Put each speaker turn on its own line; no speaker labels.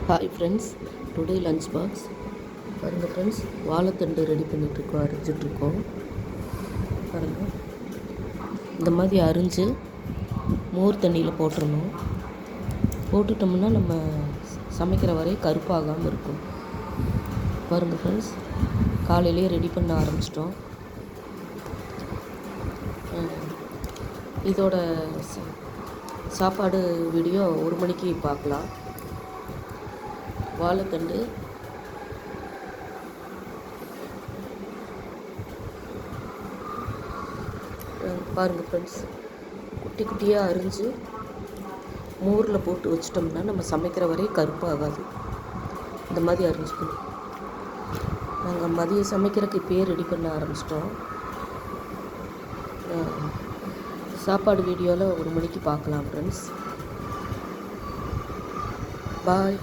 Hi friends, today lunch box பாருங்கள் friends. வாழைத்தண்டு ready பண்ணிகிட்ருக்கோம், அரிஞ்சிட்ருக்கோம் பாருங்கள். இந்த மாதிரி அரிஞ்சு மோர் தண்ணியில் போட்டுடணும். போட்டுட்டோம்னா நம்ம சமைக்கிற வரை கருப்பாகாமல் இருக்கும். பாருங்கள் ஃப்ரெண்ட்ஸ், காலையிலேயே ரெடி பண்ண ஆரம்பிச்சிட்டோம். இதோட சாப்பாடு வீடியோ 1 மணிக்கு பார்க்கலாம். வாழைத்தண்டு பாருங்கள் ஃப்ரெண்ட்ஸ், குட்டி குட்டியாக அரிஞ்சு மோரில் போட்டு வச்சிட்டோம்னா நம்ம சமைக்கிற வரை கருப்பாகாது. இந்த மாதிரி அரிஞ்சுக்கணும். நாங்கள் மதியம் சமைக்கிறதுக்கு இப்போயே ரெடி பண்ண ஆரம்பிச்சிட்டோம். சாப்பாடு வீடியோவில் 1 மணிக்கு பார்க்கலாம் ஃப்ரெண்ட்ஸ். பாய்.